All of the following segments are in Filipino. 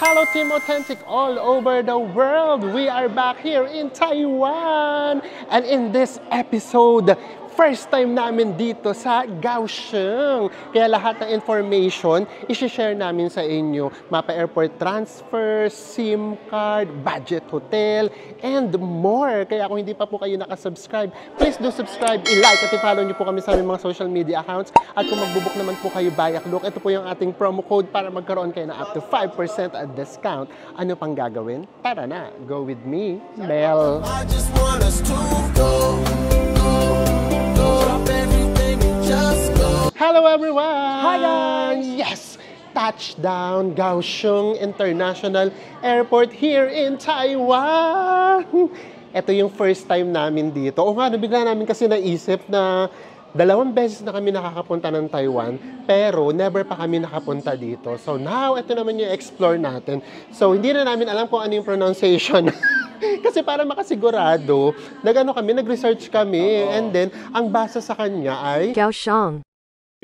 Hello Team Authentic all over the world! We are back here in Taiwan! And in this episode, first time namin dito sa Kaohsiung. Kaya lahat ng information, isi-share namin sa inyo. Mapa airport transfer, SIM card, budget hotel, and more. Kaya kung hindi pa po kayo nakasubscribe, please do subscribe, i-like at i-follow nyo po kami sa aming mga social media accounts. At kung magbubuk naman po kayo via Klook, ito po yung ating promo code para magkaroon kayo na up to 5% at discount. Ano pang gagawin? Tara na, go with me, Mel. I just want us to go. Drop everything and just go. Hello everyone! Hi guys! Yes! Touchdown Kaohsiung International Airport here in Taiwan! Ito yung first time namin dito. O nga, bigla namin kasi naisip na 2 beses na kami nakakapunta ng Taiwan, pero never pa kami nakapunta dito. So now, ito naman yung explore natin. So hindi na namin alam kung ano yung pronunciation. Kasi para makasigurado, nag-research kami, and then, ang basa sa kanya ay Kaohsiung.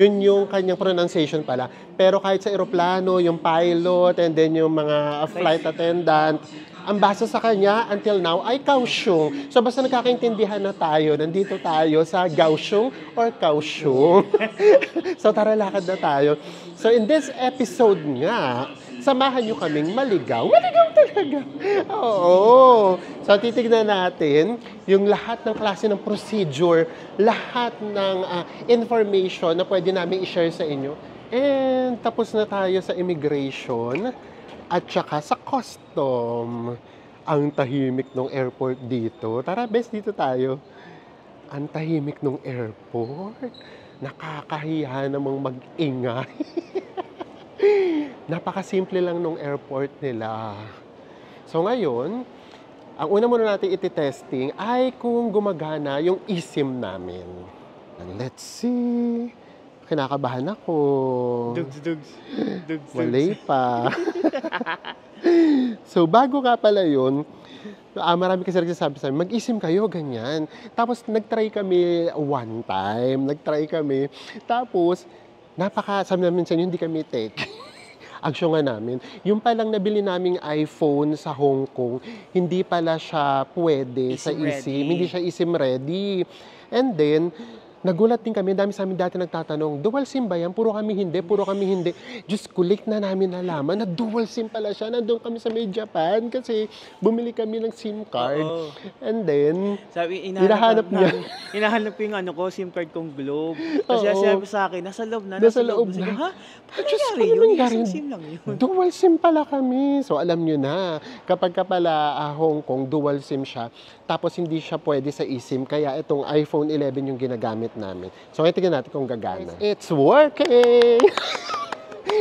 yun yung kanyang pronunciation pala. Pero kahit sa eroplano, yung pilot, and then yung mga flight attendant, ang basa sa kanya until now ay Kaohsiung. So basta nagkakaintindihan na tayo, nandito tayo sa Kaohsiung or Kaohsiung. So tara, lakad na tayo. So in this episode nga, samahan nyo kaming maligaw. Maligaw talaga. Oo. So titignan natin yung lahat ng klase ng procedure, lahat ng information na pwede namin i-share sa inyo. And tapos na tayo sa immigration at saka sa custom. Ang tahimik ng airport dito. Tara, best dito tayo. Ang tahimik ng airport. Nakakahiya namang mag-ingay. Napakasimple lang nung airport nila. So ngayon, ang una muna natin iti-testing ay kung gumagana yung eSIM namin. Let's see. Kinakabahan ako. Dugs. Walay pa. So bago nga pala yun, marami kasi nagsasabi sa amin, mag-eSIM kayo, ganyan. Tapos nag-try kami one time. Tapos, sabi namin sa inyo, hindi kami tech. Aksyon nga namin. Yung palang nabili naming iPhone sa Hong Kong, hindi pala siya pwede sa eSIM. Hindi siya eSIM ready. And then, nagulat din kami, dami sa amin dati nagtatanong, dual SIM ba yan? Puro kami hindi. Diyos ko, late na namin nalaman na dual SIM pala siya. Nandun kami sa may Japan kasi bumili kami ng SIM card. Oo. And then, Sabi, hinahanap niya. Hinahanap ko yung SIM card kong Globe. Kasi Oo. sabi sa akin, nasa loob na. Nasa loob Sabi na. ko, ha? Paano Diyos ko, nangyari yun? nangyari? Isang SIM lang yun. Dual SIM pala kami. So, alam nyo na, kapag ka pala Hong Kong, dual SIM siya, tapos hindi siya pwede sa eSIM, kaya itong iPhone 11 yung ginagamit namin. So, tingnan natin kung gagana. It's working!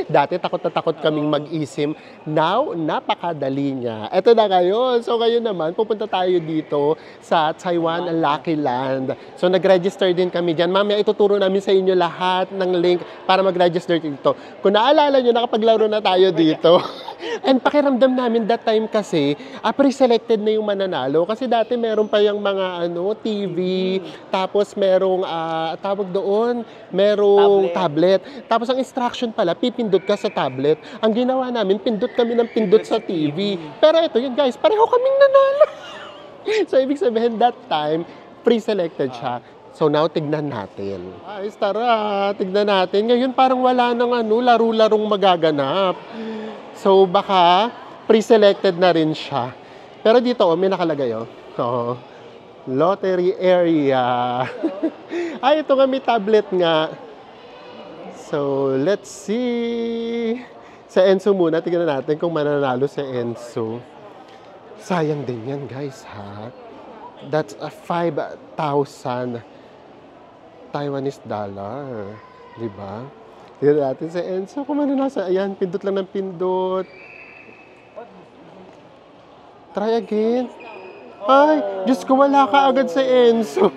Dati takot na takot kaming mag-eSIM. Now, napakadali niya. Ito na ngayon. So, ngayon naman, pupunta tayo dito sa Taiwan Lucky Land. So, nag-register din kami dyan. Mamaya, ituturo namin sa inyo lahat ng link para mag-register dito. Kung naalala nyo, nakapaglaro na tayo dito. And pakiramdam namin that time kasi, pre-selected na yung mananalo. Kasi dati meron pa yung mga TV, tapos merong, tawag doon, merong tablet. Tapos ang instruction pala, pipindot ka sa tablet. Ang ginawa namin, pindot kami ng pindot sa TV. Pero ito yun guys, pareho kaming nanalo. So ibig sabihin that time, pre-selected siya. So now, tignan natin. Ay, tara, tignan natin. Ngayon parang wala nang laro-larong magaganap. So baka pre-selected na rin siya. Pero dito, may nakalagay, lottery area. Ay, ito nga, may tablet nga. So, let's see. Sa Enso muna, tignan natin kung mananalo sa Enso. Sayang din yan, guys, ha? That's a 5,000 Taiwanese dollar. Diba? Tignan natin sa Enso kung mananalo. Ayan, pindot lang ng pindot. Try again. Ay, Diyos ko, wala ka agad sa Enso.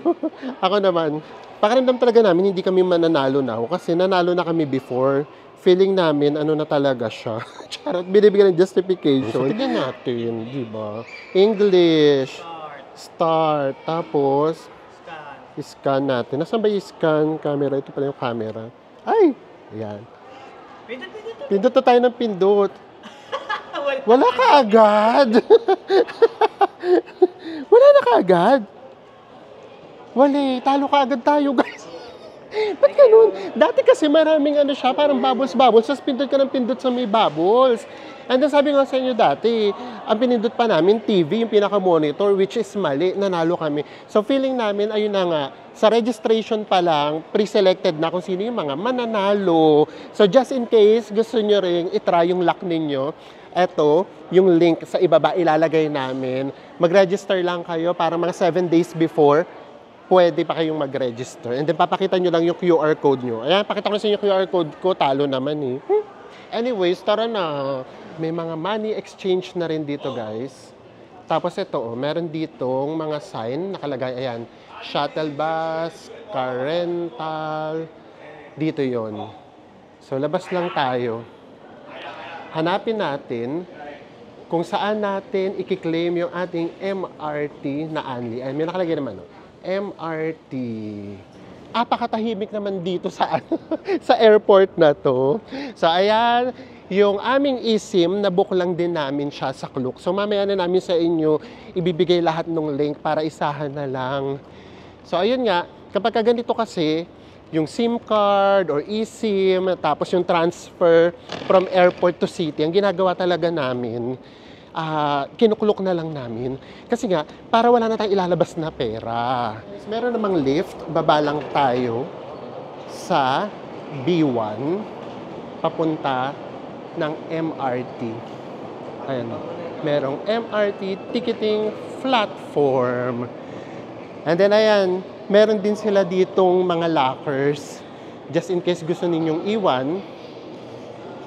Ako naman, pakiramdam talaga namin hindi kami mananalo now kasi nanalo na kami before. Feeling namin, na talaga siya. Charot, binibigyan ng justification. So, tignan natin, di ba? English. Start. Tapos, scan natin. Nasaan ba yung scan camera? Ito pala yung camera. Ay! Ayan. Pindot na tayo ng pindot. Wala ka agad. Wala na ka agad. Wala, talo ka agad tayo, guys. Ba't ganun? Dati kasi maraming ano siya, parang bubbles-bubbles. Tapos pindot ka ng pindot sa may bubbles. And then sabi nga sa inyo dati, ang pinindot pa namin, TV, yung pinaka-monitor, which is mali, nanalo kami. So feeling namin, ayun na nga, sa registration pa lang, pre-selected na kung sino yung mga mananalo. So just in case, gusto nyo rin itry yung luck ninyo, eto, yung link sa ibaba ilalagay namin. Mag-register lang kayo para mga 7 days before, pwede pa kayong mag-register. And then papakita nyo lang yung QR code nyo. Ayan, pakita ko sa inyo yung QR code ko, talo naman eh. Anyways, tara na. May mga money exchange na rin dito, guys. Tapos ito, meron ditong mga sign, nakalagay, ayan, shuttle bus, car rental, dito yon. So, labas lang tayo. Hanapin natin kung saan natin i-claim yung ating MRT na Anli. Ay, may nakalagay naman, no? MRT. Apakatahimik naman dito sa, sa airport na to. So, ayan, yung aming eSIM, nabook lang din namin siya sa Klook. So, mamaya na namin sa inyo ibibigay lahat ng link para isahan na lang. So, ayun nga, kapag ganito kasi, yung SIM card or eSIM, tapos yung transfer from airport to city, ang ginagawa talaga namin, kinuklok na lang namin. Kasi nga, para wala na tayong ilalabas na pera. Meron namang lift, baba lang tayo sa B1, papunta ng MRT. Ayan, merong MRT ticketing platform. And then ayan, meron din sila ditong mga lockers just in case gusto ninyong iwan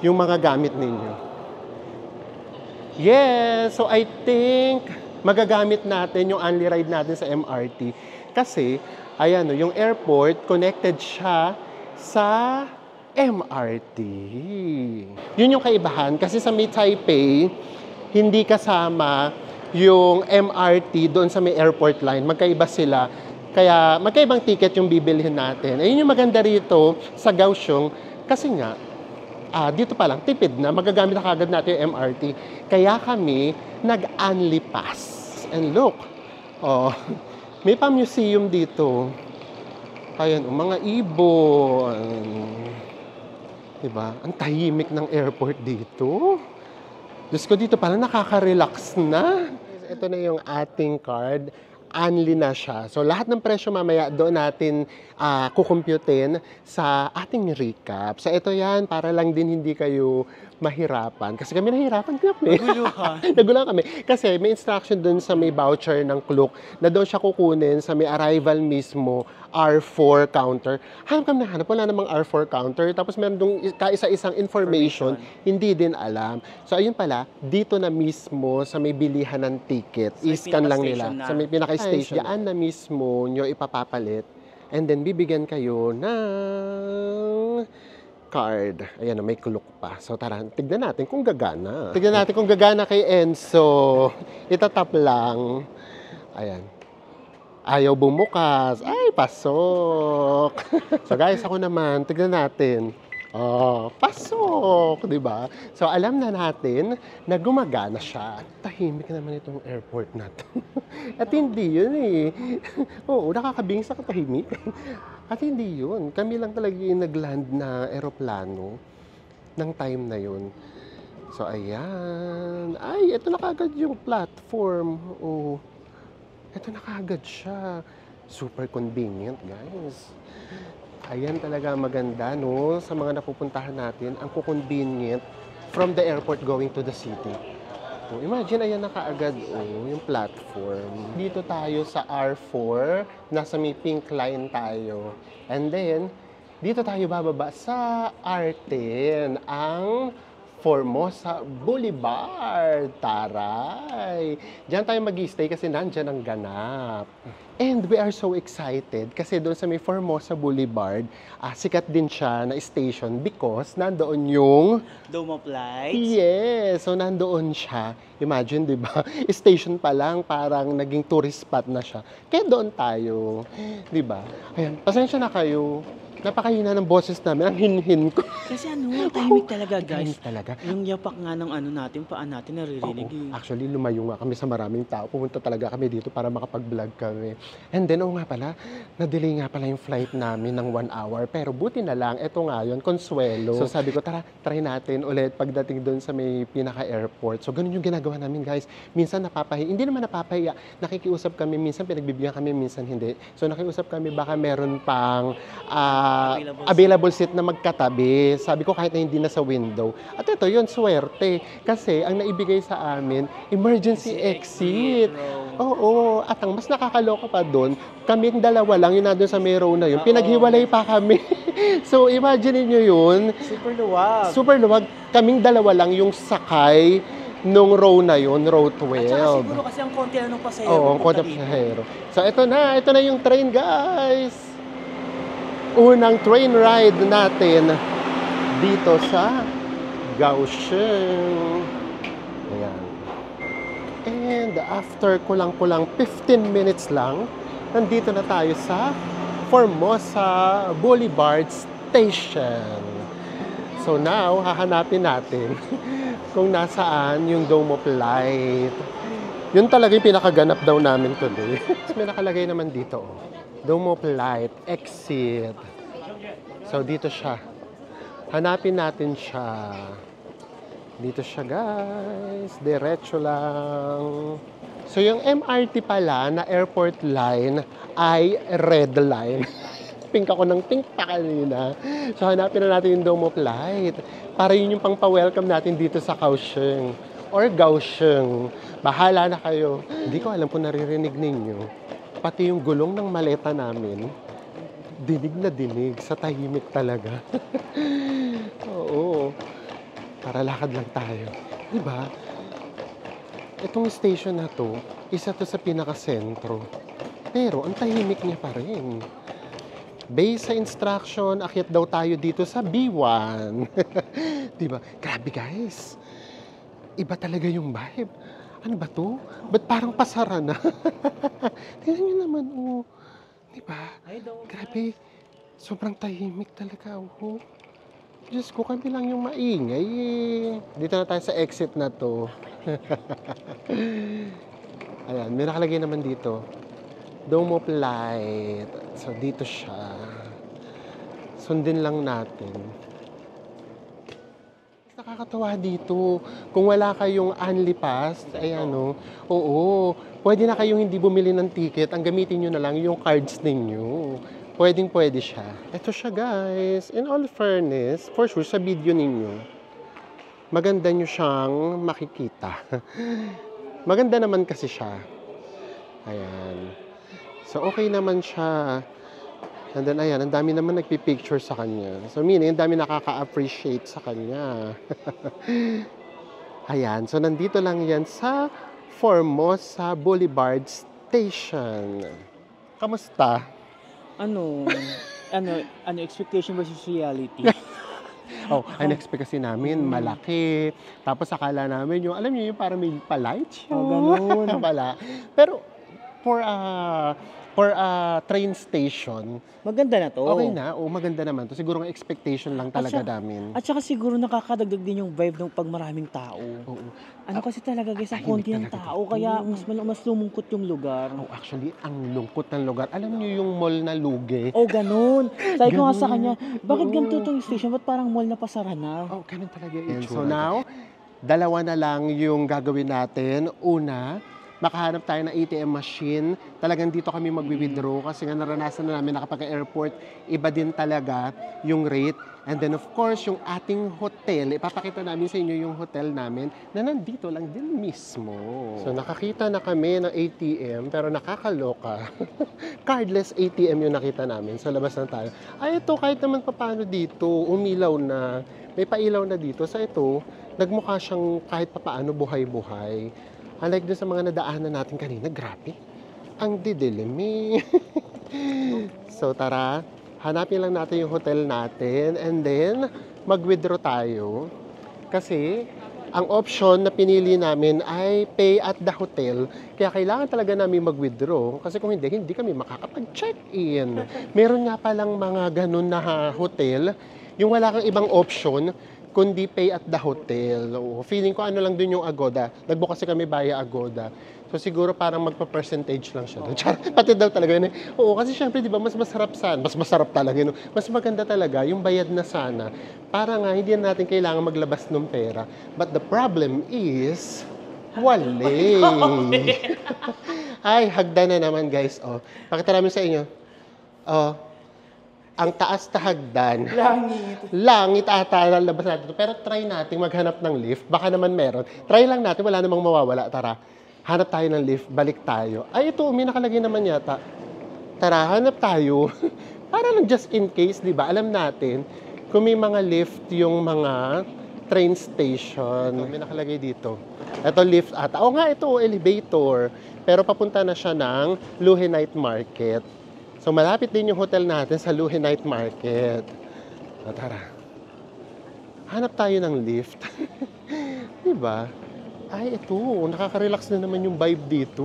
yung mga gamit ninyo. Yes! So I think magagamit natin yung Only Ride natin sa MRT. Kasi, ayan, yung airport, connected siya sa MRT. Yun yung kaibahan. Kasi sa may Taipei, hindi kasama yung MRT doon sa may airport line. Magkaiba sila. Kaya magkaibang ticket yung bibilhin natin. Ayun yung maganda rito sa Kaohsiung. Kasi nga, dito pa lang, tipid na. Magagamit na kagad natin yung MRT. Kaya kami nag-Only Pass. And look, may pa-museum dito. Ayan, mga ibon. Diba? Ang tahimik ng airport dito. Diyos ko, dito pala nakaka-relax na. Ito na yung ating card. Only na siya. So, lahat ng presyo mamaya doon natin kukumputin sa ating recap. So, ito yan, para lang din hindi kayo mahirapan. Kasi kami nahihirapan kami. Naguluhan kami. Kasi may instruction doon sa may voucher ng Klook na doon siya kukunin sa may arrival mismo, R4 counter. Hanap kami na hanap. Wala namang R4 counter. Tapos meron doon kaisa-isang information, hindi din alam. So, ayun pala, dito na mismo sa may bilihan ng ticket. I-scan lang nila. Sa may pinaka-station. Diyan na mismo nyo ipapapalit. And then, bibigyan kayo ng card. Ayan, may Klook pa. So, tara, tignan natin kung gagana. Tignan natin kung gagana kay Enzo. Itatap lang. Ayan. Ayaw bumukas. Ay, pasok. So, guys, ako naman, tignan natin. Pasok, di ba? So, alam na natin na gumagana siya. Tahimik naman itong airport na to. At hindi yun eh. Oo, nakakabing sa katahimik. At hindi yun. Kami lang talaga yung nag-land na aeroplano ng time na yun. So, ayan. Ay, ito na kagad yung platform. Oh, ito na kagad siya. Super convenient, guys. Ayan talaga maganda, no? Sa mga napupuntahan natin, ang convenient from the airport going to the city. So, imagine, ayan na kaagad, yung platform. Dito tayo sa R4, nasa may pink line tayo. And then, dito tayo bababa sa R10, ang Formosa Boulevard. Taray! Diyan tayo mag-stay kasi nandyan ang ganap. And we are so excited kasi doon sa may Formosa Boulevard, sikat din siya na station because nandoon yung Dome of Lights. Yes! So, nandoon siya. Imagine, di ba? Station pa lang, parang naging tourist spot na siya. Kaya doon tayo. Di ba? Ayan, pasensya na kayo. Napakahina ng boses namin. Ang hinhin ko. Kasi tahimik talaga Tahimik guys. talaga. Yung yapak nga ng natin, paan natin naririnig Oo. eh. Actually, lumayo nga kami sa maraming tao. Pumunta talaga kami dito para makapag-vlog kami. And then, nga pala, na-delay nga pala yung flight namin ng 1 hour. Pero buti na lang, eto nga yun, Consuelo. So sabi ko, try natin ulit pagdating doon sa may pinaka-airport. So ganun yung ginagawa namin, guys. Minsan napapahiya. Hindi naman napapahiya. Nakikiusap kami. Minsan pinagbibigyan kami, minsan hindi. So nakiusap kami, baka meron pang available seat na magkatabi. Sabi ko kahit na hindi na sa window. At ito yun, swerte. Kasi ang naibigay sa amin, emergency exit. Oo. At ang mas nakakaloka pa doon, kaming dalawa lang, yun nandun sa may row na yun. Pinaghiwalay pa kami. So imagine niyo yun. Super luwag. Super luwag. Kaming dalawa lang yung sakay nung row na yun, row 12. At saka siguro kasi ang konti na nung pasahero. Oo, ang konti papunta dito. pasahero. So, ito na yung train, guys. Unang train ride natin dito sa Kaohsiung. Ayan. And after kulang-kulang 15 minutes lang, nandito na tayo sa Formosa Boulevard Station. So now, hahanapin natin kung nasaan yung dome of light. Yun talaga yung pinakaganap daw namin today. May nakalagay naman dito, oh. Dome of light, exit. So dito siya. Hanapin natin siya. Dito siya, guys. Diretso lang. So yung MRT pala na airport line ay red line. Pink ako ng pink pa kanina. So hanapin na natin yung dome of light. Para yun yung pang-welcome natin dito sa Kaohsiung. Or Kaohsiung. Bahala na kayo. Hindi ko alam kung naririnig ninyo. Pati yung gulong ng maleta namin, dinig na dinig. Sa tahimik talaga. Oo. Para lakad lang tayo. Diba? Itong station na to, isa to sa pinaka-sentro. Pero ang tahimik niya pa rin. Based sa instruction, akyat daw tayo dito sa B1. Diba? Grabe, guys. Iba talaga yung vibe. Ano ba to? Ba't parang pasara na? Tingnan nyo naman, oh. Diba? Grabe. Sobrang tahimik talaga, oh. Diyos ko, kami lang yung maingay, eh. Dito na tayo sa exit na to. Ayan, may nakalagay naman dito. Dome of light. So, dito siya. Sundin lang natin. Nakakatawa dito. Kung wala kayong Only Pass, ayan, no? Oo, pwede na kayong hindi bumili ng ticket. Ang gamitin nyo na lang yung cards ninyo. Pwedeng-pwede siya. Ito siya, guys. In all fairness, for sure, sa video ninyo, maganda nyo siyang makikita. Maganda naman kasi siya. Ayan. So, okay naman siya. And then, ayan, ang dami naman nagpipicture sa kanya. So, meaning, ang dami nakaka-appreciate sa kanya. Ayan. So, nandito lang yan sa Formosa Boulevard Station. Kamusta? Ano, expectation versus reality. Oh, in-expect kasi namin malaki. Tapos akala namin yung, alam niyo yung parang may pa-light show. Oh, ganun. Pala. Pero for a train station, Maganda na to. okay na. O maganda naman to. Siguro ang expectation lang talaga namin. At saka siguro nakakadagdag din yung vibe ng pag maraming tao. Oo. Ano kasi talaga guys, ang tahimik konti ng talaga tao, dito. kaya mas lumungkot yung lugar. Oh, actually, ang lungkot ng lugar. Alam niyo yung mall na Luge? Oh, ganun. Sabi ko nga sa Ganun. kanya, bakit Oo. ganito tong station? Ba't parang mall na pasara na? Oh, ganun talaga yung itsura. So now, dalawa na lang yung gagawin natin. Una, makahanap tayo ng ATM machine. Talagang dito kami magwi-withdraw kasi nga naranasan na namin na kapag airport, iba din talaga yung rate. And then of course, yung ating hotel, ipapakita namin sa inyo yung hotel namin na nandito lang din mismo. So nakakita na kami ng ATM pero nakakaloka. Cardless ATM yung nakita namin. So labas na tayo. Ay ito, kahit naman papaano dito, umilaw na. May pailaw na dito. Sa ito, nagmukha siyang kahit papaano buhay-buhay. Unlike dun sa mga nadaanan natin kanina, grabe. Ang didilim eh. So tara, hanapin lang natin yung hotel natin and then mag-withdraw tayo. Kasi ang option na pinili namin ay pay at the hotel. Kaya kailangan talaga namin mag-withdraw. Kasi kung hindi, hindi kami makakapag-check-in. Meron nga palang mga ganun na hotel, yung wala kang ibang option, kundi pay at the hotel. Oo, feeling ko ano lang dun yung Agoda. Nagbook kasi kami via Agoda. So siguro parang magpa-percentage lang siya doon. Pati daw talaga yun. Oo, kasi syempre, di ba, mas masarap sana. Mas masarap talaga yun. Mas maganda talaga yung bayad na sana. Para nga, hindi na natin kailangan maglabas ng pera. But the problem is, wali. Ay, hagdan na naman, guys. Oh, pakita namin sa inyo. Oh, ang taas na hagdan. Langit. Langit ata lalabas natin. Pero try natin maghanap ng lift. Baka naman meron. Try lang natin. Wala namang mawawala. Tara. Hanap tayo ng lift, balik tayo. Ay, ito, may nakalagay naman yata. Tara, hanap tayo. Para lang just in case, di ba? Alam natin, kung may mga lift yung mga train station. Ito, may nakalagay dito. Ito, lift ata. O nga, ito, elevator. Pero papunta na siya ng Luhe Night Market. So, malapit din yung hotel natin sa Luhe Night Market. O, tara. Hanap tayo ng lift. Di ba? Ay, ito. Nakaka-relax na naman yung vibe dito.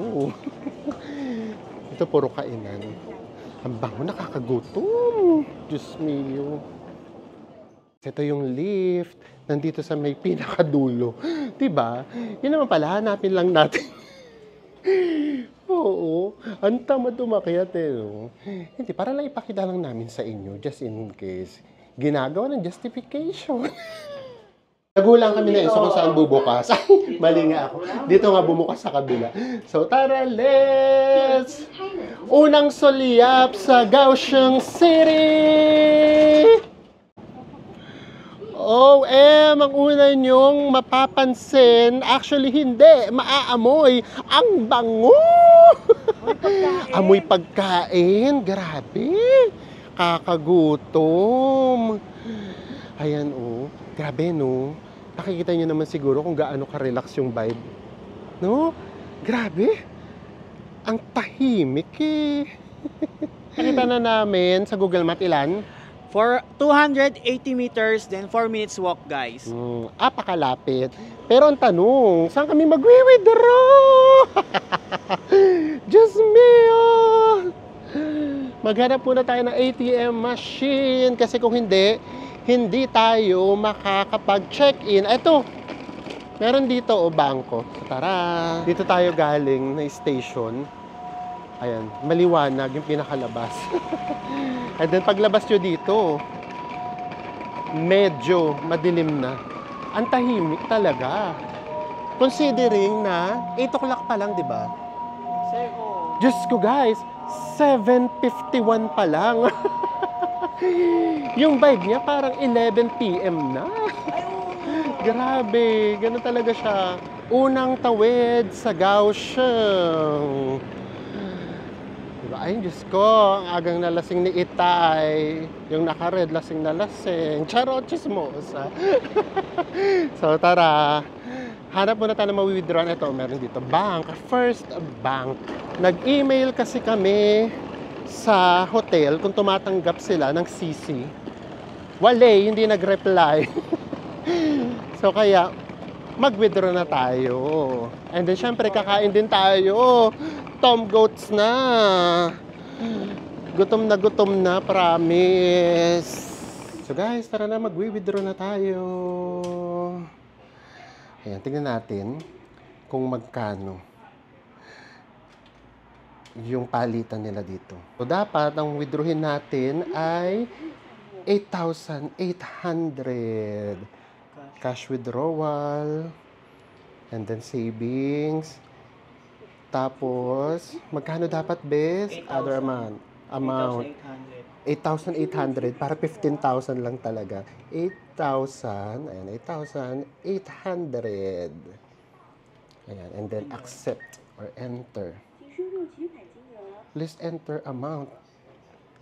Ito, puro kainan. Ang bango, nakakagutom. Diyos mio. Ito yung lift. Nandito sa may pinakadulo. Diba? Yun naman pala, hanapin lang natin. Oo. Ang tamad umakyat eh. No? Hindi, para lang ipakita lang namin sa inyo, just in case. Ginagawa ng justification. Nagulang kami na isa kung saan bubukas. Mali nga ako. Dito nga bumukas sa kabila. So, tara, let's! Unang sulyap sa Kaohsiung City! OM, ang una nyong mapapansin, actually hindi, maaamoy, ang bango! Amoy pagkain, grabe! Kakagutom! Ayan, oh. Grabe, no? Nakikita nyo naman siguro kung gaano ka-relax yung vibe. No? Grabe. Ang tahimik eh. Nakita na namin sa Google Map ilan? For 280 meters, then 4 minutes walk, guys. Apakalapit. Pero ang tanong, saan kami magwi-withdraw? Diyos mio! Maghanap muna tayo ng ATM machine kasi kung hindi tayo makakapag-check-in. Ito, meron dito o bangko. Tara! Dito tayo galing na station. Ayan, maliwanag yung pinakalabas. And then paglabas nyo dito, medyo madilim na. Ang tahimik talaga. Considering na 8 o'clock pa lang, di ba? Diyos ko guys, 7:51 pa lang. Yung vibe niya parang 11 PM na. Grabe, ganun talaga siya. Unang tawid sa Kaohsiung. Diba? Ay, Diyos ko, ang agang nalasing ni Itay. Yung naka-red, lasing na lasing. Charot, chismosa. So, tara. Hanap muna tayo na ma-withdraw. Ito, meron dito. Bank. First Bank. Nag-email kasi kami sa hotel kung tumatanggap sila ng CC. Wale, hindi nag-reply. So kaya, mag-withdraw na tayo. And then syempre, kakain din tayo. Tom Goats na. Gutom na, promise. So guys, tara na, mag-withdraw na tayo. Ayan, tingnan natin kung magkano yung palitan nila dito. So, dapat ang withdrawin natin ay 8,800. Cash withdrawal. And then savings. Tapos, magkano dapat, bes? Other amount. 8,800 para 15,000 lang talaga. 8,000. Ayan, 8,800. Ayan, and then accept or enter. Please enter amount.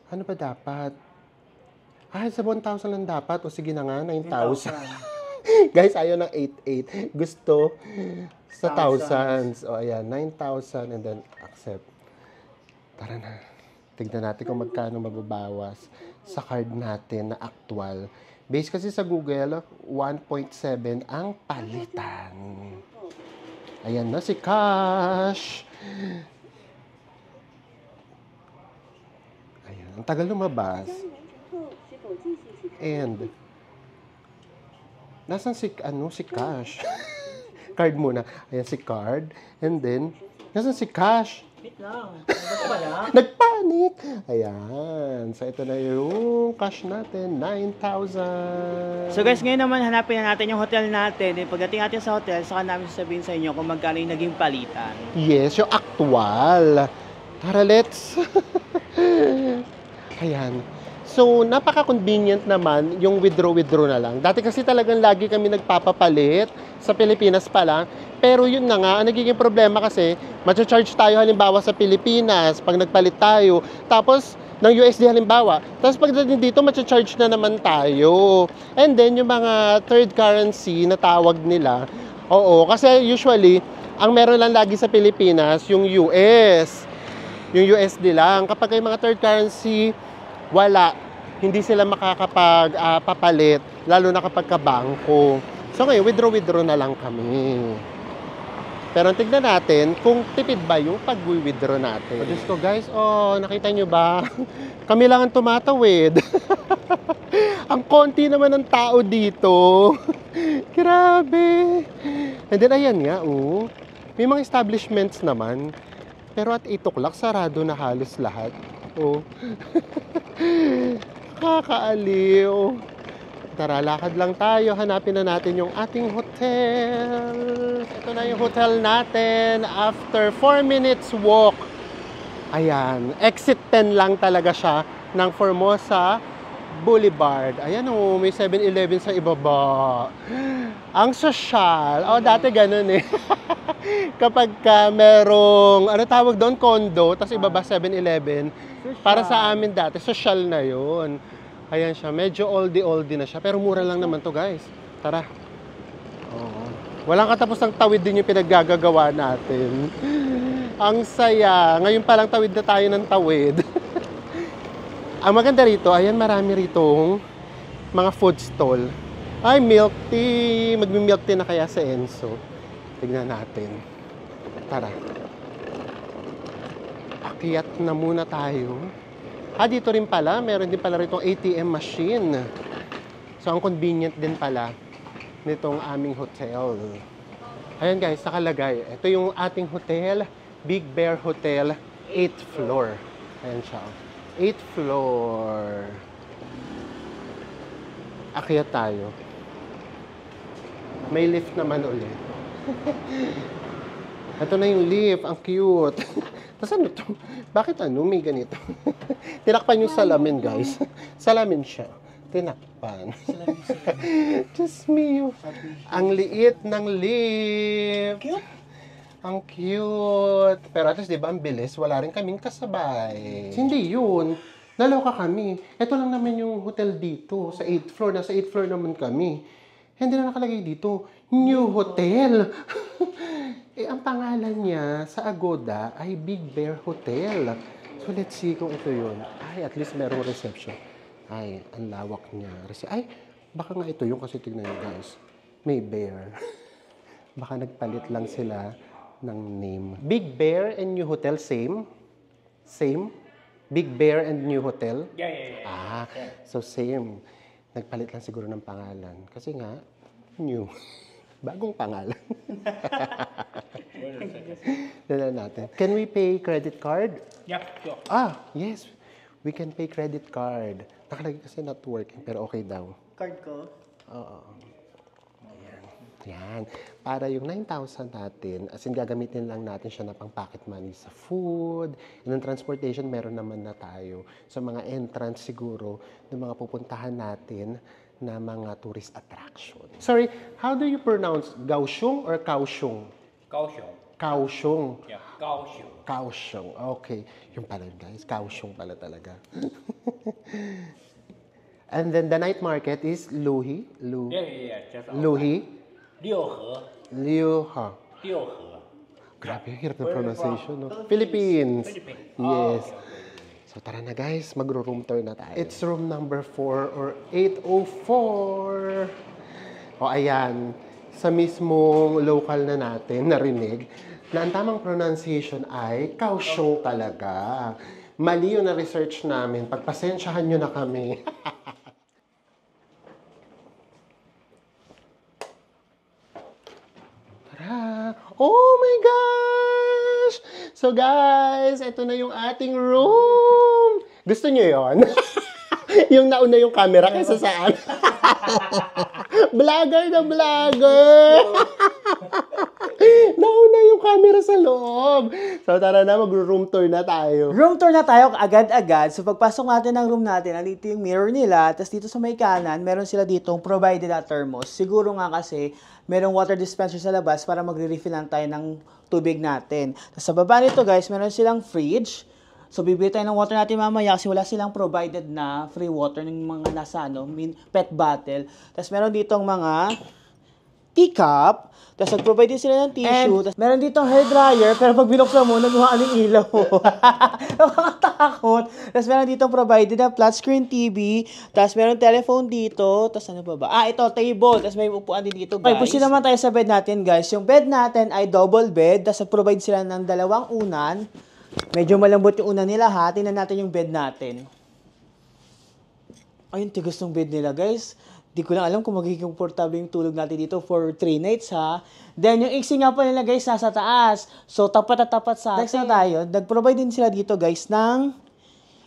Ano ba dapat? Sa 1,000 lang dapat. O sige na nga, 9,000. Guys, ayaw ng 8,800. Gusto sa thousands. O ayan, 9,000 and then accept. Tara na. Tignan natin kung magkano mababawas sa card natin na actual. Base kasi sa Google, 1.7 ang palitan. Ayan na si Cash. Ayan, ang tagal lumabas. And, nasan si Cash? Card muna. Ayan si Card. And then, nasan si Cash? Wait lang. Nabas pa lang. Nagpanik! Ayan. So, ito na yung cash natin. 9,000. So guys, ngayon naman hanapin na natin yung hotel natin. Eh, pagdating natin sa hotel, saka namin sasabihin sa inyo kung magkano yung naging palitan. Yes, yung actual. Tara, let's. Ayan. So, napaka-convenient naman yung withdraw na lang. Dati kasi talagang lagi kami nagpapapalit sa Pilipinas pa lang. Pero yun na nga, ang nagiging problema kasi, matcha-charge tayo halimbawa sa Pilipinas pag nagpalit tayo. Tapos, ng USD halimbawa. Tapos pagdating dito, matcha-charge na naman tayo. And then, yung mga third currency na tawag nila, oo, kasi usually, ang meron lang lagi sa Pilipinas, yung US. Yung USD lang. Kapag yung mga third currency, wala. Hindi sila makakapag-papalit, lalo na kapag kabangko. So ngayon, withdraw na lang kami. Pero tignan natin kung tipid ba yung pag-withdraw natin. O Diyos ko guys, nakita nyo ba? Kami lang ang tumatawid. Ang konti naman ng tao dito. Grabe. And then ayan nga, may mga establishments naman. Pero at 8 o'clock, sarado na halos lahat. Kakaaliw. Tara, lakad lang tayo. Hanapin na natin yung ating hotel. Ito na yung hotel natin. After 4 minutes walk. Ayan. Exit 10 lang talaga siya ng Formosa Boulevard. Ayan may 7-Eleven sa ibaba. Ang sosyal. Dati ganun eh. Kapag merong, tawag doon, condo, tapos ibaba 7-Eleven. Para sa amin dati, sosyal na yun. Ayan siya, medyo oldie na siya. Pero mura lang naman to guys. Tara. Walang katapusang tawid din yung pinaggagawa natin. Ang saya. Ngayon pa lang tawid na tayo ng tawid. Ang maganda rito, ayan marami rito mga food stall. Ay, milk tea. Magmi-milk tea na kaya sa Enzo. Tignan natin. Tara. Akyat na muna tayo. Dito rin pala, meron din pala rito ATM machine. So, ang convenient din pala nitong aming hotel. Ayan guys, nakalagay. Ito yung ating hotel, Big Bear Hotel, 8th floor. Ayan siya. 8th floor. Akyat tayo. May lift naman ulit. Ito na yung lift. Ang cute. Tapos ano to? Bakit may ganito? Tinakpan yung salamin, guys. Salamin siya. Tinakpan. Just me. Ang liit ng lift. Cute. Ang cute. Pero at least, di ba, ang bilis. Wala rin kaming kasabay. Hindi yun. Naloka kami. Ito lang naman yung hotel dito. Sa 8th floor. Nasa 8th floor naman kami. Hindi na nakalagay dito. New Hotel. Ang pangalan niya sa Agoda ay Big Bear Hotel. So, let's see kung ito yun. Ay, at least merong reception. Ay, ang lawak niya. Ay, baka nga ito yung kasi tignan niyo guys. May bear. Baka nagpalit lang sila ng name. Big Bear and New Hotel, same? Same? Big Bear and New Hotel? Yeah. So same. Nagpalit lang siguro ng pangalan. Kasi nga, new. Bagong pangalan. Dala natin. Can we pay credit card? Yeah, sure. Yes. We can pay credit card. Nakalagay kasi not working, pero okay daw. Card ko. Oo. Yan. Para yung 9,000 natin, as in gagamitin lang natin siya na pang pocket money sa food. And then transportation, meron naman na tayo. Sa mga entrance siguro, ng mga pupuntahan natin na mga tourist attraction. Sorry, how do you pronounce Kaohsiung or Kaohsiung? Kaohsiung. Kaohsiung. Yeah, Kaohsiung. Kaohsiung. Okay. Yung pala guys, Kaohsiung pala talaga. And then the night market is Luhi. Yeah. Just Luhi. Liuhe. 六合. Grabe, hirap na pronunciation, no? Philippines. Yes. So tara na guys, magro-room tour na tayo. It's room number 4 or 804. O ayan, sa mismong local na natin narinig na ang tamang pronunciation ay Kaohsiung talaga. Mali yung na-research namin. Pagpasensyahan nyo na kami. Tara! Oh my gosh! So guys, ito na yung ating room. Gusto nyo yon? Yung nauna yung camera kaysa saan? Vlogger na vlogger! Nauna yung camera sa loob. So tara na, mag-room tour na tayo. Room tour na tayo agad-agad. So pagpasok natin ng room natin, nandito yung mirror nila. Tapos dito sa may kanan, meron sila ditong provided na thermos. Siguro nga kasi, merong water dispenser sa labas para magre-refill lang tayo ng tubig natin. Tapos sa baba nito guys, meron silang fridge. So bibili tayo ng water natin mamaya kasi wala silang provided na free water ng mga nasa pet bottle. Tapos meron ditong mga teacup. Tapos nag-provide din sila ng tissue. Tapos meron ditong hair dryer, pero pag binuksan mo, nagmukhaan ng ilaw mo. Nakakatakot. Tapos meron ditong provided na flat screen TV. Tapos meron telephone dito. Tapos ano pa ba? Ito, table. Tapos may upuan din dito, guys. Okay, pusin naman tayo sa bed natin, guys. Yung bed natin ay double bed. Tapos nag-provide sila ng 2 unan. Medyo malambot yung unan nila, ha. Tingnan natin yung bed natin. Ayun, tigas ng bed nila, guys. Di ko lang alam kung magiging komportable yung tulog natin dito for 3 nights, ha. Then, yung AC nga po nila, guys, nasa taas. So, tapat na tapat sa atin. Next na tayo, nag-provide din sila dito, guys, ng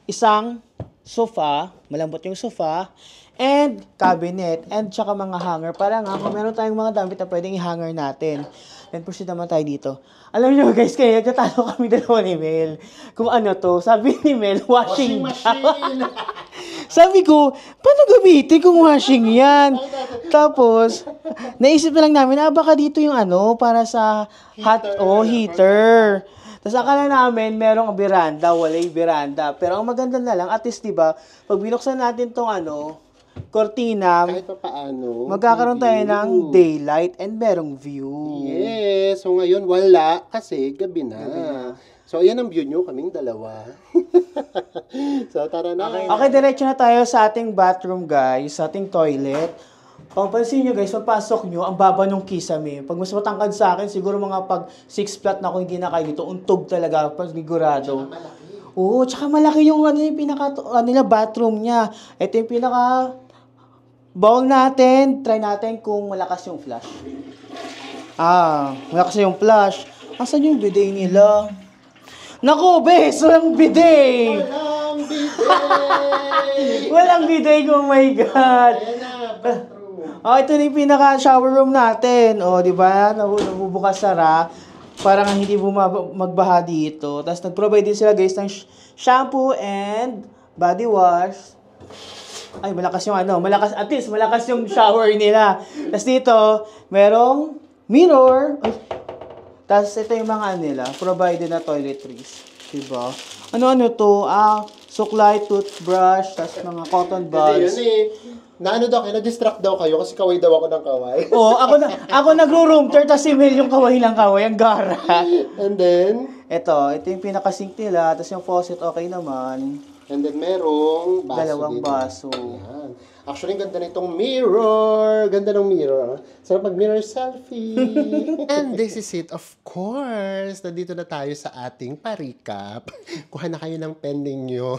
isang sofa. Malambot yung sofa. And cabinet. And tsaka mga hanger. Para nga, kung meron tayong mga damit na pwedeng i-hanger natin. Then, proceed naman tayo dito. Alam nyo, guys, kaya nagtatalo kami dalawa ni Mel. Kung ano to, sabi ni Mel, washing machine! Sabi ko, paano gamitin kung washing yan? Tapos, naisip na lang namin, baka dito yung para sa heater. Tapos akala namin, merong veranda, walay veranda. Pero ang maganda na lang, at least, diba, pag binuksan natin tong cortina, Kahit pa paano. magkakaroon tayo ng daylight and merong view. Yes. So ngayon, wala kasi gabi na. So ayan ang view nyo, kaming dalawa. So tara na. Okay, diretso na tayo sa ating bathroom, guys, sa ating toilet. Papansin nyo, guys, pagpasok nyo, ang baba nung kisame. Pag mas matangkad sa akin, siguro mga pag 6 flat na ako hindi na kayo dito, untog talaga, panigurado. Oo, tsaka malaki yung yung pinaka bathroom niya. Ito yung pinaka bowl natin. Try natin kung malakas yung flash. Malakas yung flash. Asan yung bidet nila? Naku, bes! Walang bidet! Walang bidet! Walang bidet, oh my God! Ayan na, bathroom. Ito na yung pinaka-shower room natin. Di ba? Nabubukas sara. Para nga hindi magbaha dito. Tapos nag-provide din sila, guys, ng shampoo and body wash. Ay, malakas yung at least malakas yung shower nila. Tapos dito, merong mirror. Tapos ito yung mga nila, provided na toiletries. Diba? Ano to? Suklay, toothbrush, tapos mga cotton buds. Yun daw kayo, na-distract daw kayo kasi kaway daw ako ng kaway. Oo, ako nagro-room tour, tapos si Mel yung kaway lang kaway, ang gara. And then? Ito yung pinaka-sink nila, tapos yung faucet okay naman. And then merong baso 2 baso. Ayan. Actually, ganda nitong mirror. Ganda ng mirror. Sarap mag-mirror selfie. And this is it, of course. Nandito na tayo sa ating pa-recap. Kuha na kayo ng pen ninyo.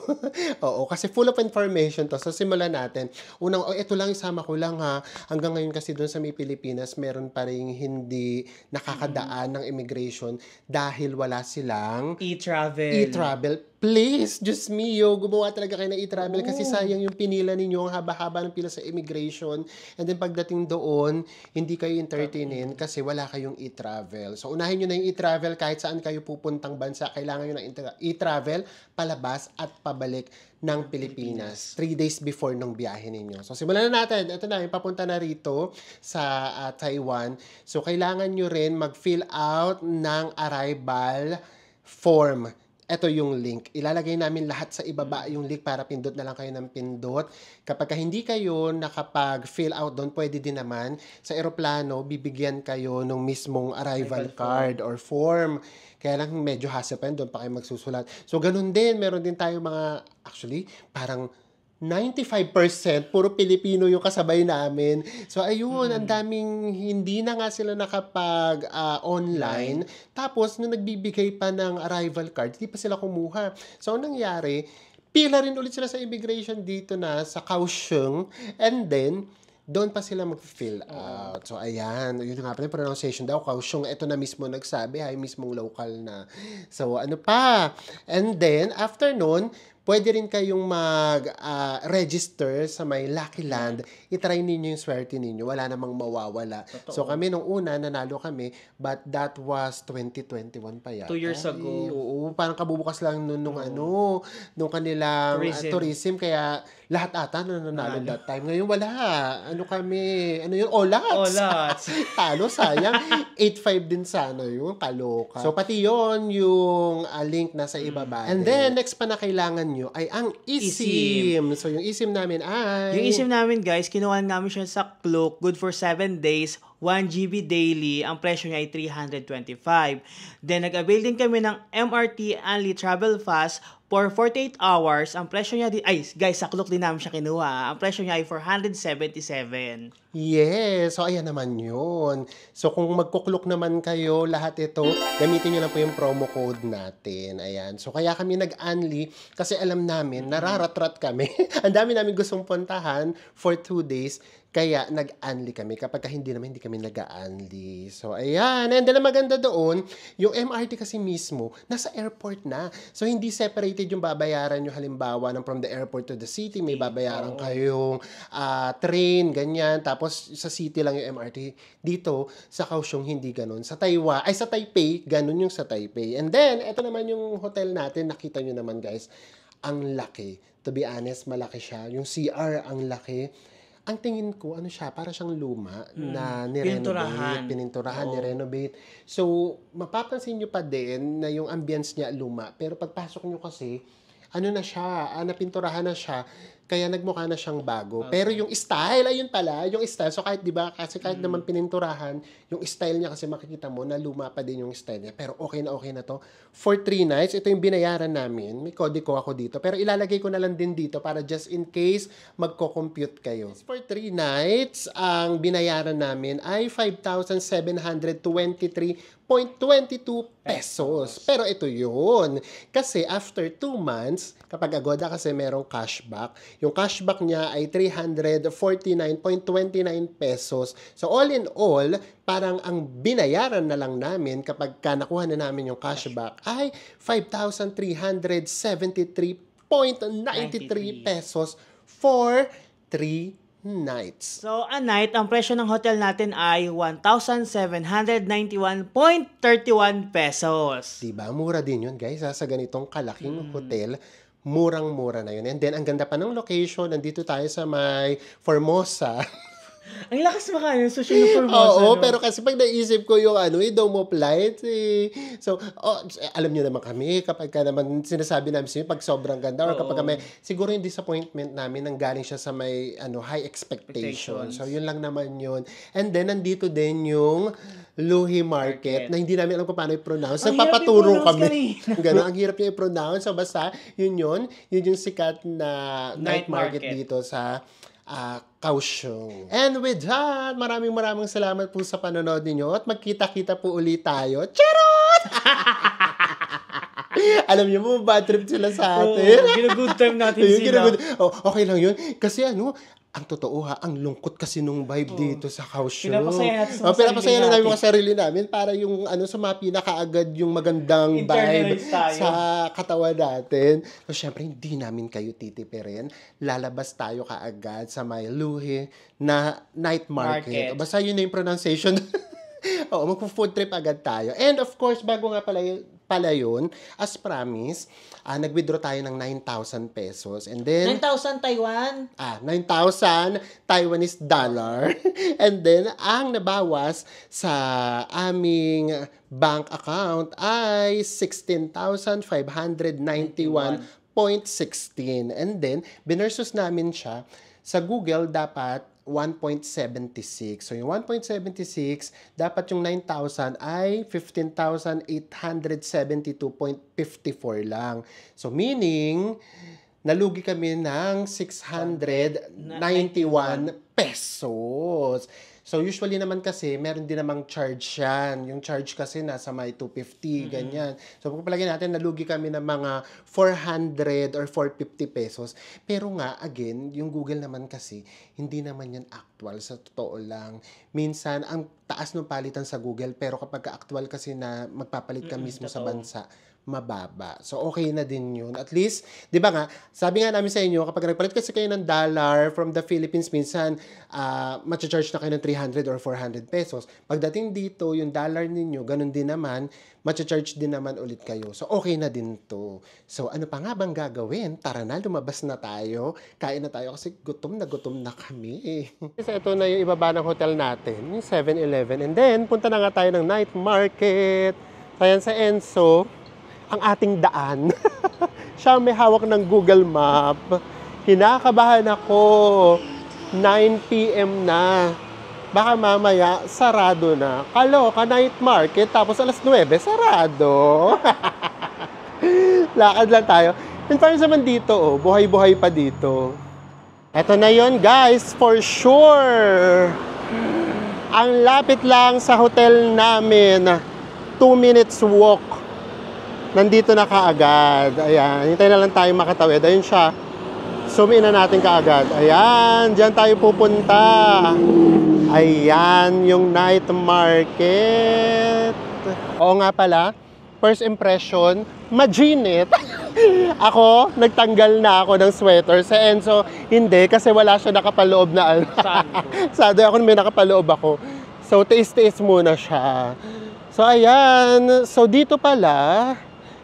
Oo, kasi full of information to. So, simulan natin. Unang, ito lang, isama ko lang ha. Hanggang ngayon kasi doon sa may Pilipinas, meron pa rin hindi nakakadaan ng immigration dahil wala silang e-travel. Please, Diyos mio, gumawa talaga kayo ng e-travel kasi sayang yung pinila ninyo, ang haba-haba ng pila sa immigration. And then pagdating doon, hindi kayo entertainin kasi wala kayong e-travel. So unahin nyo na yung e-travel kahit saan kayo pupuntang bansa. Kailangan nyo ng e-travel palabas at pabalik ng Pilipinas 3 days before nung biyahe ninyo. So simulan na natin. Ito na, yung papunta na rito sa Taiwan. So kailangan nyo rin mag-fill out ng arrival form. Ito yung link. Ilalagay namin lahat sa ibaba yung link para pindot na lang kayo ng pindot. Kapag hindi kayo nakapag-fill out doon, pwede din naman sa eroplano, bibigyan kayo ng mismong arrival card or form. Kaya lang medyo hassle pa yun, doon pa kayo magsusulat. So, ganun din. Meron din tayo mga, actually, parang 95% puro Pilipino yung kasabay namin. So ayun, ang daming hindi na nga sila nakapag online. Tapos nung nagbibigay pa ng arrival card, hindi pa sila kumuha. So anong nangyari? Pila rin ulit sila sa immigration dito na sa Kaohsiung, and then doon pa sila mag-fill out. So, ayan. Yun nga pala yung pronunciation daw. Kaohsiung, ito na mismo nagsabi. Ay, mismong local na. So, ano pa? And then, after nun, pwede rin kayong mag-register sa may Lucky Land. I-try ninyo yung swerte ninyo. Wala namang mawawala. So, kami nung una, nanalo kami. But that was 2021 pa yata. 2 years ago. Oo, parang kabubukas lang nung nung kanilang tourism. Kaya lahat ata nanalo that time. Ngayon wala. Ano kami? Ano yun? Olats. Olats. Talo, sayang. 8-5 din sana yun. Kaloka. So, pati yun yung link nasa ibaba. And then, next pa na kailangan nyo ay ang eSIM. So, yung eSIM namin ay... Yung eSIM namin, guys, kinuha namin siya sa Klook. Good for 7 days. 1 GB daily. Ang presyo niya ay 325. Then, nag-avail din kami ng MRT Only Travel Fast for 48 hours. Ang presyo niya, guys, sa Klook din namin siya kinuha. Ang presyo niya ay 477. Yes. So, ayan naman yun. So, kung magkuklok naman kayo, lahat ito, gamitin nyo lang po yung promo code natin. Ayan. So, kaya kami nag-unli kasi alam namin, nararatrat kami. Ang dami namin gustong puntahan for 2 days. Kaya nag-unli kami. Kapag hindi naman, hindi kami nag-unli. So, ayan. And then, ang maganda doon, yung MRT kasi mismo, nasa airport na. So, hindi separated yung babayaran nyo halimbawa from the airport to the city. May babayaran kayong train, ganyan. Tapos, sa city lang yung MRT. Dito, sa Kaohsiung, hindi ganun. Sa Taiwan, sa Taipei, ganun yung sa Taipei. And then, ito naman yung hotel natin. Nakita nyo naman, guys. Ang laki. To be honest, malaki siya. Yung CR, ang laki. Ang tingin ko, ano siya, para siyang luma na pininturahan, nirenovate. So, mapapansin nyo pa din na yung ambience niya luma. Pero pagpasok nyo kasi, ano na siya, napinturahan na siya. Kaya nagmukha na siyang bago. Pero yung style, ayun pala, yung style. So kahit, di ba, kasi kahit naman pininturahan, yung style niya kasi makikita mo na luma pa din yung style niya. Pero okay na to. For 3 nights, ito yung binayaran namin. May kode ko ako dito. Pero ilalagay ko na lang din dito para just in case magko-compute kayo. For 3 nights, ang binayaran namin ay 5,723.22 pesos. Pero ito yun. Kasi after 2 months, kapag Agoda kasi merong cashback, yung cashback niya ay 349.29 pesos. So all in all, parang ang binayaran na lang namin kapag nakuha na namin yung cashback ay 5,373.93 pesos for 3 nights. So, a night, ang presyo ng hotel natin ay 1,791.31 pesos. Diba? Mura din yun, guys. Sa ganitong kalaking hotel, murang-mura na yun. And then, ang ganda pa ng location. Nandito tayo sa may Formosa. Ang lakas maka yung social na Formosa. Oo, no? pero kasi pag naisip ko yung Dome of Light, so, alam niyo naman kami, kapag ka naman sinasabi namin sa inyo, pag sobrang ganda, or kapag may, siguro yung disappointment namin, nang galing siya sa may high expectation. So, yun lang naman yun. And then, nandito din yung Luhi Market, na hindi namin alam kung paano i-pronounce. Ang Nagpapaturo hirap kami. Ganun, ang hirap niya i-pronounce. So, basta, yun yung sikat na night market dito sa Kaohsiung. And with that, maraming salamat po sa panonood ninyo at magkita-kita po ulit tayo. Charot! Alam niyo mo, bad trip sila sa atin. Gina-good time natin sila. Okay lang yun. Kasi ang totoo ang lungkot kasi nung vibe dito sa Kaohsiung. Pinapasaya natin sa pinapasaya na namin natin. mga sarili namin para yung sumapi na kaagad yung magandang vibe sa katawan natin. So, syempre, hindi namin kayo titipirin. Lalabas tayo kaagad sa may Luhi na night market. Basta yun na yung pronunciation. Oo, magpo-food trip agad tayo. And of course, bago nga pala pala yun, as promised, nag-withdraw tayo ng 9,000 pesos. And then, 9,000 Taiwan. 9,000 Taiwanese dollar. And then, ang nabawas sa aming bank account ay 16,591.16. And then, binursus namin siya. Sa Google, dapat 1.76. So, yung 1.76, dapat yung 9,000 ay 15,872.54 lang. So, meaning, nalugi kami ng 691 pesos. So, usually naman kasi, meron din namang charge yan. Yung charge kasi nasa may 250, ganyan. So, kung palagay natin, nalugi kami ng mga 400 or 450 pesos. Pero nga, again, yung Google naman kasi, hindi naman yan actual. Sa totoo lang. Minsan, ang taas ng palitan sa Google, pero kapag actual kasi na magpapalit ka mismo sa bansa, mababa. So, okay na din yun. At least, di ba nga, sabi nga namin sa inyo, kapag nagpalit kasi kayo ng dollar from the Philippines, minsan, matcha-charge na kayo ng 300 or 400 pesos. Pagdating dito, yung dollar ninyo, ganun din naman, matcha-charge din naman ulit kayo. So, okay na din to. So, ano pa nga bang gagawin? Tara na, lumabas na tayo. Kain na tayo kasi gutom na kami. Kasi ito na yung ibaba ng hotel natin, yung 7-Eleven. And then, punta na nga tayo ng night market. Ayan sa Enzo, ang ating daan. Siya may hawak ng Google Map. Kinakabahan ako. 9 p.m. na. Baka mamaya, sarado na. Kaloka, night market. Tapos alas 9, sarado. Lakad lang tayo. In fairness naman dito, buhay-buhay pa dito. Eto na yon guys, for sure. Ang lapit lang sa hotel namin. 2 minutes walk. Nandito na kaagad. Ayan, hintay na lang tayo makatawid. Ayun siya. Zoom in na natin kaagad. Ayan, dyan tayo pupunta. Ayan, yung night market. Oo nga pala, first impression, majinit. Ako, nagtanggal na ako ng sweater. Sa Enzo, hindi, kasi wala siya nakapaloob na sado. Ako may nakapaloob ako. So, tiis-tiis muna siya. So, ayan. So, dito pala,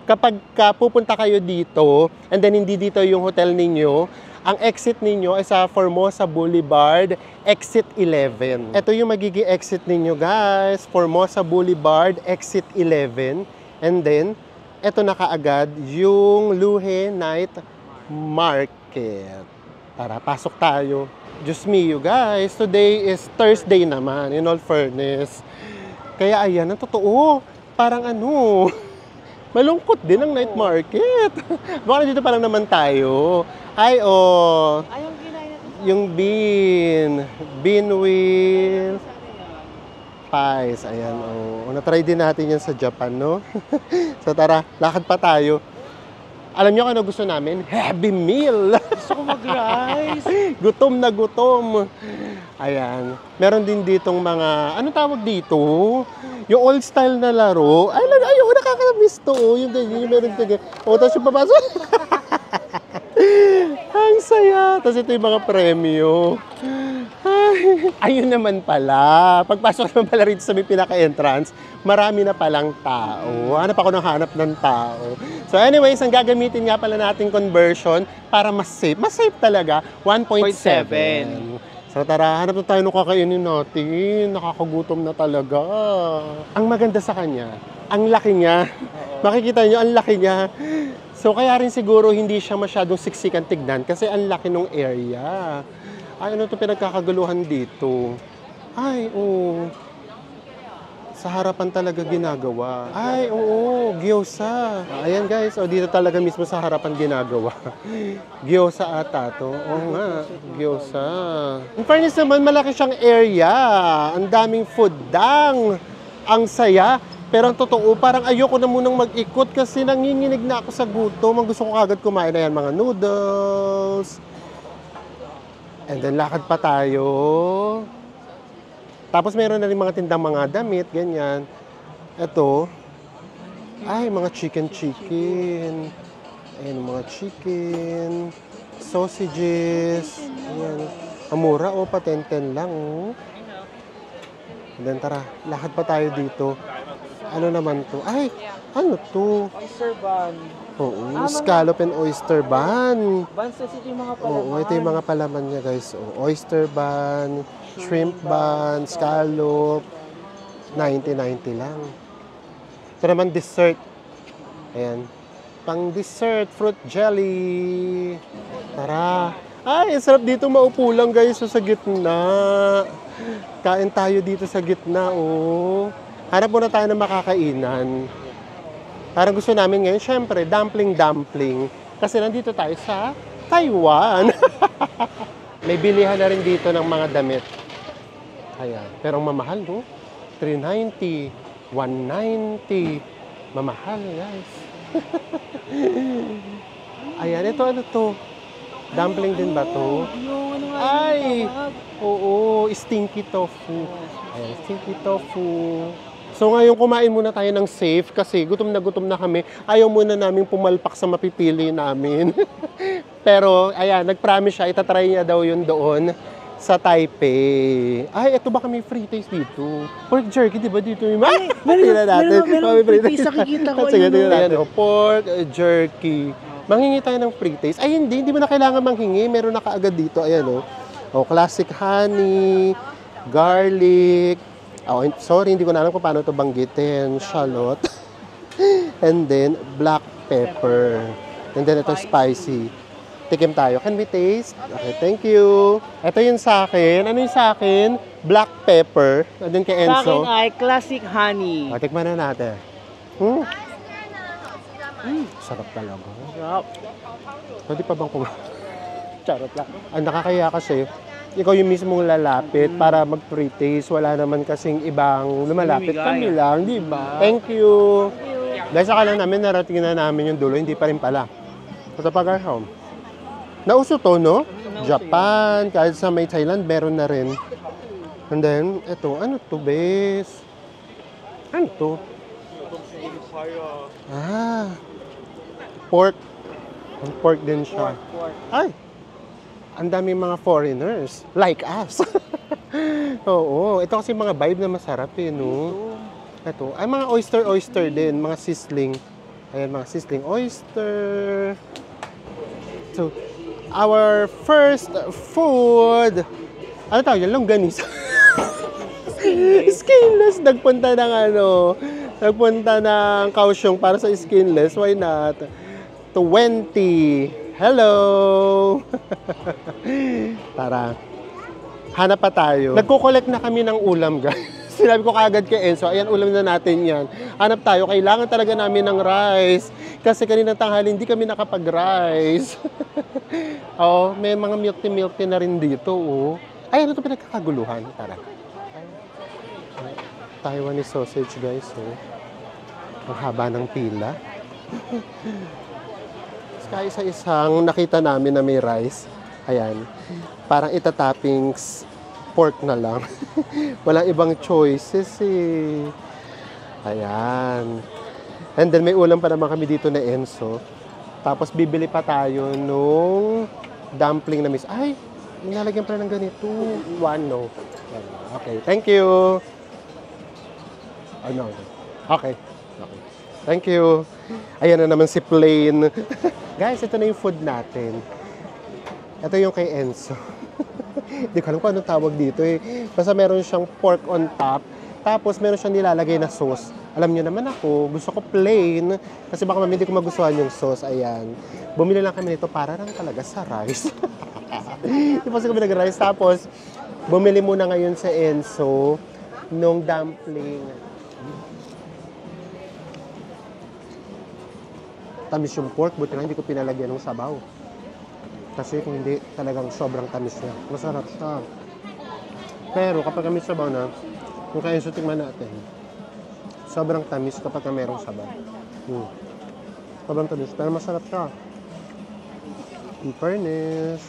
kapag pupunta kayo dito, and then hindi dito yung hotel ninyo, ang exit ninyo ay sa Formosa Boulevard, exit 11. Ito yung magiging exit ninyo, guys. Formosa Boulevard, exit 11. And then, ito na kaagad yung Luhe Night Market. Tara, pasok tayo. Diyos mio, guys. Today is Thursday naman, in all fairness. Kaya ayan, ang totoo. Parang malungkot din ang night market. Baka dito pa lang naman tayo. Ay, yung bean wheel pies. Ayan, na-try din natin yan sa Japan, no? So tara, lakad pa tayo. Alam niyo kung ano gusto namin? Heavy meal! Gusto ko mag-rice. Gutom na gutom. Ayan. Meron din ditong mga, ano tawag dito? Yung old style na laro. Ay, nakakamiss to. Yung ganyan, yung meron dito. Tapos yung papasok. Ang saya. Tapos ito yung mga premyo. Ayun naman pala. Pagpasok naman pala rito sa may pinaka-entrance, marami na palang tao. Hanap ako ng hanap ng tao. So anyways, ang gagamitin nga pala nating conversion para mas safe. Mas safe talaga, 1.7. So tara, hanap na tayo nung kakainin natin. Nakakagutom na talaga. Ang maganda sa kanya, ang laki niya. Makikita niyo, ang laki niya. So kaya rin siguro hindi siya masyadong siksikan tignan kasi ang laki ng area. Ay, ano ito pinagkakaguluhan dito? Ay, sa harapan talaga ginagawa. Ay, gyoza. Ayan guys, dito talaga mismo sa harapan ginagawa. Gyoza ata to. Oo nga, gyoza. In fairness naman, malaki siyang area. Ang daming food dang. Ang saya. Pero ang totoo, parang ayoko na munang mag-ikot kasi nanginginig na ako sa gutom. Ang gusto ko agad kumain na yan, mga noodles. And then lakad pa tayo. Tapos meron na rin mga tindang mga damit, ganyan. Ito, ay, mga chicken. Ayan, mga chicken, sausages. Ayan. Amura, pa 10-10 lang, And then tara, lakad pa tayo dito. Ano naman to? Ay, ano to? Oyster bun. Oo, mga- scallop and oyster bun. Buns kasi ito yung mga palaman. Oo, ito yung mga palaman niya guys. Oh, oyster bun, shrimp bun, scallop. 90 lang. Ito naman dessert. Ayan. Pang dessert, fruit jelly. Tara. Ay, ang sarap dito maupo lang guys sa gitna. Kain tayo dito sa gitna, oh. Hanap muna tayo ng makakainan. Parang gusto namin ngayon, syempre, dumpling. Kasi nandito tayo sa Taiwan. May bilihan na rin dito ng mga damit. Ayan. Pero ang mamahal, no? 390, 190. Mamahal, guys. Ayan, ito ano to? Dumpling din ba to? Yung ano nga Ay! yung tawag? Oo, stinky tofu. Ayan, stinky tofu. So ngayon kumain muna tayo ng safe kasi gutom na kami. Ayaw muna namin pumalpak sa mapipili namin. Pero ayan, nag-promise siya, itatry niya daw yun doon sa Taipei. Ay, eto ba kami free taste dito? Pork jerky, di ba dito yung meron free taste, nakikita ko, Sige, ayun, tingnan natin. Pork jerky. Manghingi tayo ng free taste. Ay, hindi mo na kailangan manghingi. Meron na kaagad dito. Ayan, oh. Oh, classic honey, garlic. Oh, sorry, hindi ko na alam kung paano ito banggitin. Shallot. And then, black pepper. And then, ito spicy. Tikim tayo. Can we taste? Okay, thank you. Ito yung sa akin. Ano yung sa akin? Black pepper. And then kay Sa akin Enzo. ay classic honey. O, tikman na natin. Sarap talaga. Sarap. Pwede pa bang kumain? Charot lang. Ang nakakaya kasi, ikaw yung mismong lalapit para mag-pre-taste. Wala naman kasing ibang lumalapit. Kami lang, di ba? Thank you. Dahil sa akala namin, narating na namin yung dulo, hindi pa rin pala. Ito pa guys, home. Nauso to, no? Japan, kahit sa may Thailand, meron na rin. And then, ito, ano to, bes? Ano to? Ah, pork. Pork din siya. Ay, ang daming mga foreigners, like us. Oo, ito kasi mga vibe na masarap eh, no? Ito, ay mga oyster din, mga sizzling. Ayan, mga sizzling oyster. So, our first food, ano tawag yan? Longganisa. Skinless. Nagpunta ng Kaohsiung para sa skinless. Why not? 20. Hello! Tara. Hanap pa tayo. Nagko-collect na kami ng ulam, guys. Sinabi ko kagad kay Enzo, ayan, ulam na natin yan. Hanap tayo. Kailangan talaga namin ng rice. Kasi kaninang tanghali, hindi kami nakapag-rice. Oh, may mga milk tea na rin dito, oh. Ay, ano ito pinagkakaguluhan? Tara. Taiwanese sausage, guys, oh. Ang haba ng pila. Kaya isa-isang nakita namin na may rice. Ayan. Parang itatoppings pork na lang. Walang ibang choices eh. Ayan. And then may ulam pa naman kami dito na Enzo. Tapos bibili pa tayo nung dumpling na miss. Ay, nilalagyan pa ng ganito. One, no. Okay, thank you. Ano? Okay. Thank you. Ayan na naman si Plain. Guys, ito na yung food natin. Ito yung kay Enzo. Hindi ko alam kung anong tawag dito eh. Basta meron siyang pork on top. Tapos meron siyang nilalagay na sauce. Alam niyo naman ako, gusto ko plain. Kasi baka hindi ko magustuhan yung sauce. Ayan. Bumili lang kami nito para lang talaga sa rice. Tapos kami nag-rice. Tapos, bumili muna ngayon sa Enzo nung dumpling. Tamis yung pork, buti na hindi ko pinalagyan ng sabaw. Kasi kung hindi, talagang sobrang tamis niya. Masarap siya. Pero kapag may sabaw na, kung kaya tingnan natin, sobrang tamis kapag mayroong sabaw. Sobrang tamis, pero masarap siya. In fairness.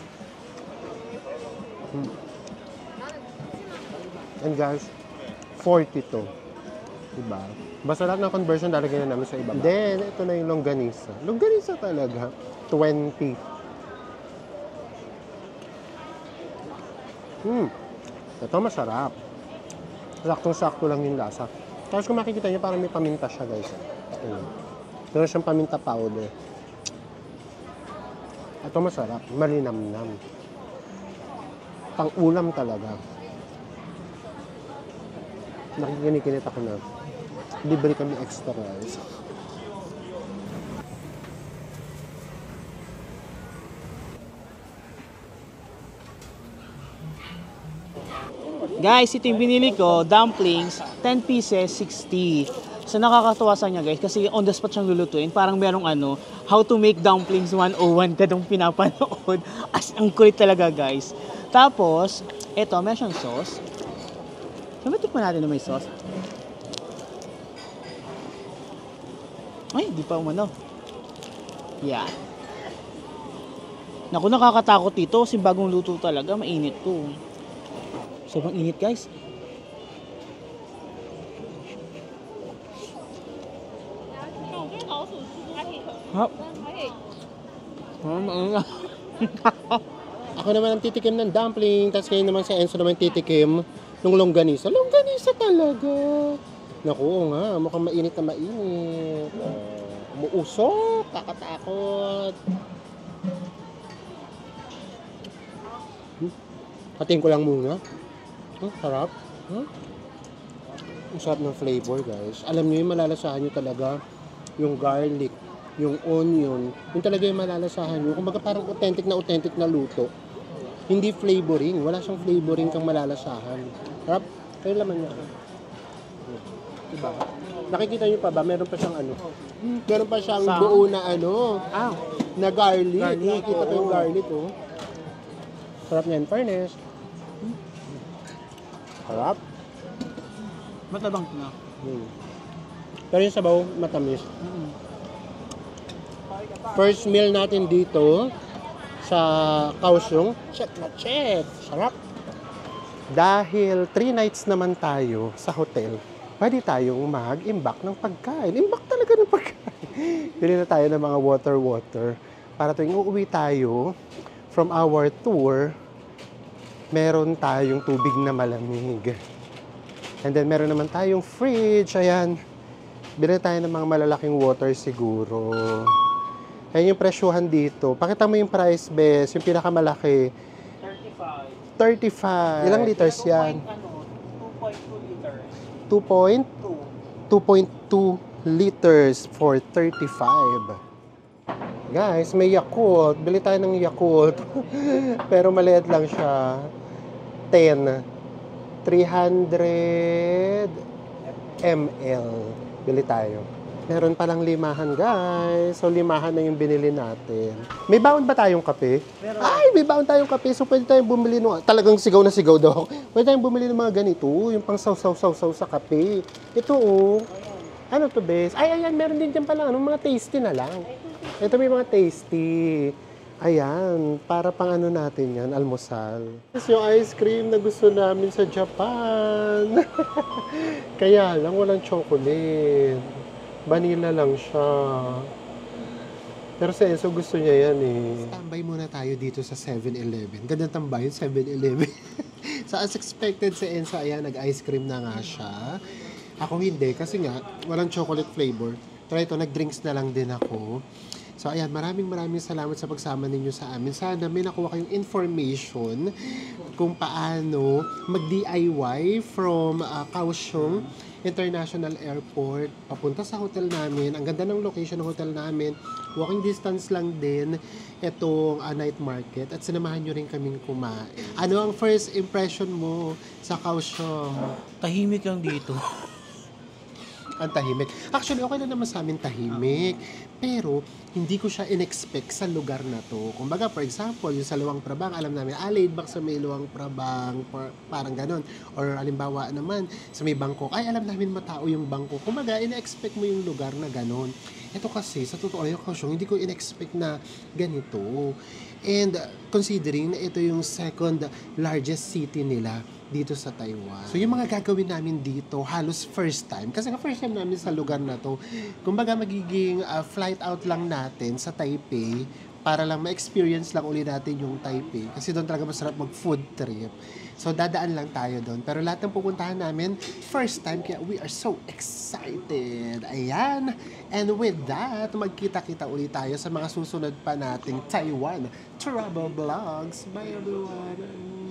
And guys, 42. Diba? Basta lahat ng conversion lalagyan na namin sa ibaba. Then, ito na yung longganisa. Longganisa talaga. 20. Ito masarap. Saktong-sakto lang yung lasa. Tapos kung makikita nyo, parang may paminta siya, guys. Ayan. Meron siyang paminta powder. Ito masarap, malinamnam. Pang-ulam talaga. Nakikinikinit ako na. Libre kami extra, guys. Guys, ito yung binili ko, dumplings, 10 pieces, 60. So nakakatuwa sa niya guys, kasi on the spot siyang lulutuin. Parang merong how to make dumplings 101 kadong pinapanood. As ang kulit talaga guys. Tapos, ito, meron siyang sauce. Sabi, tikman natin na may sauce. Ay, di pa umano. Yeah. Naku, nakakatakot dito kasi bagong luto talaga, mainit to. Sobrang init guys. Hap. Ako naman ang titikim ng dumpling, tapos kayo naman si Enzo naman titikim ng longganisa. Longganisa talaga. Naku, oo nga, mukhang mainit na mainit. Umuusok, kakatakot. Hatiin ko lang muna. Sarap. Ang sarap ng flavor, guys. Alam niyo yung malalasahan niyo talaga yung garlic, yung onion. Yung talaga yung malalasahan niyo. Kumbaga parang authentic na luto. Hindi flavoring. Wala siyang flavoring kang malalasahan. Sarap. Kaya laman niya. Diba? Nakikita niyo pa ba? Meron pa siyang meron pa siyang buo na na garlic. Nakikita pa yung garlic, oh. Sarap niya in fairness. Sarap. Matabang na. Pero yung sabaw, matamis. First meal natin dito sa Kaohsiung. Check na check. Sarap. Dahil 3 nights naman tayo sa hotel, pwede tayong mag-imbak ng pagkain. Imbak talaga ng pagkain. Pili na tayo ng mga water. Para tuwing uuwi tayo from our tour, meron tayong tubig na malamig. And then, meron naman tayong fridge. Ayan. Bili tayo ng mga malalaking water siguro. Ayan yung presyuhan dito. Pakita mo yung price, bes. Yung pinakamalaki. 35. Ilang liters yan? 2.2 liters. 2.2 liters for 35. Guys, may Yakult. Bili tayo ng Yakult. Pero maliit lang siya. 300 ml. Bili tayo. Meron palang limahan, guys. So, limahan na yung binili natin. May baon ba tayong kape? Meron. Ay, may baon tayong kape. So, pwede tayong bumili talagang sigaw na sigaw daw. Pwede tayong bumili ng mga ganito. Yung pang saw-saw sa kape. Ito, oh. Ano to, bes? Ay, ayan. Meron din dyan pala. Mga tasty na lang. Ito may mga tasty. Ayan, para pang natin yan, almusal. Ito yung ice cream na gusto namin sa Japan. Kaya lang, walang chocolate. Vanilla lang siya. Pero si Enzo gusto niya yan eh. Tambay muna tayo dito sa 7-Eleven. Ganda tambay yung 7-Eleven. So as expected si Enzo, ayan, nag-ice cream na nga siya. Ako hindi, kasi nga, walang chocolate flavor. Try ito, nag-drinks na lang din ako. So ayan, maraming salamat sa pagsama ninyo sa amin. Sana may nakuha kayong information kung paano mag-DIY from Kaohsiung International Airport papunta sa hotel namin. Ang ganda ng location ng hotel namin. Walking distance lang din itong night market at sinamahan nyo rin kaming kumain. Ano ang first impression mo sa Kaohsiung? Tahimik lang dito. Ang tahimik. Actually, okay na naman sa amin tahimik. Pero, hindi ko siya in-expect sa lugar na to. Kumbaga, for example, yung sa Luang Prabang, alam namin, laid back sa may Luang Prabang, parang ganon. Or, alimbawa naman, sa may Bangkok, ay, alam namin matao yung Bangkok. Kumbaga, in-expect mo yung lugar na ganon. Ito kasi, sa totoo yung Kaohsiung, hindi ko in-expect na ganito. And, considering na ito yung second largest city nila, dito sa Taiwan. So, yung mga gagawin namin dito, halos first time. Kasi nga first time namin sa lugar na to. Kumbaga, magiging flight out lang natin sa Taipei para lang ma-experience lang ulit natin yung Taipei. Kasi doon talaga masarap mag-food trip. So, dadaan lang tayo doon. Pero lahat ng pupuntahan namin, first time, kaya we are so excited. Ayan. And with that, magkita-kita ulit tayo sa mga susunod pa nating Taiwan travel vlogs. Bye everyone!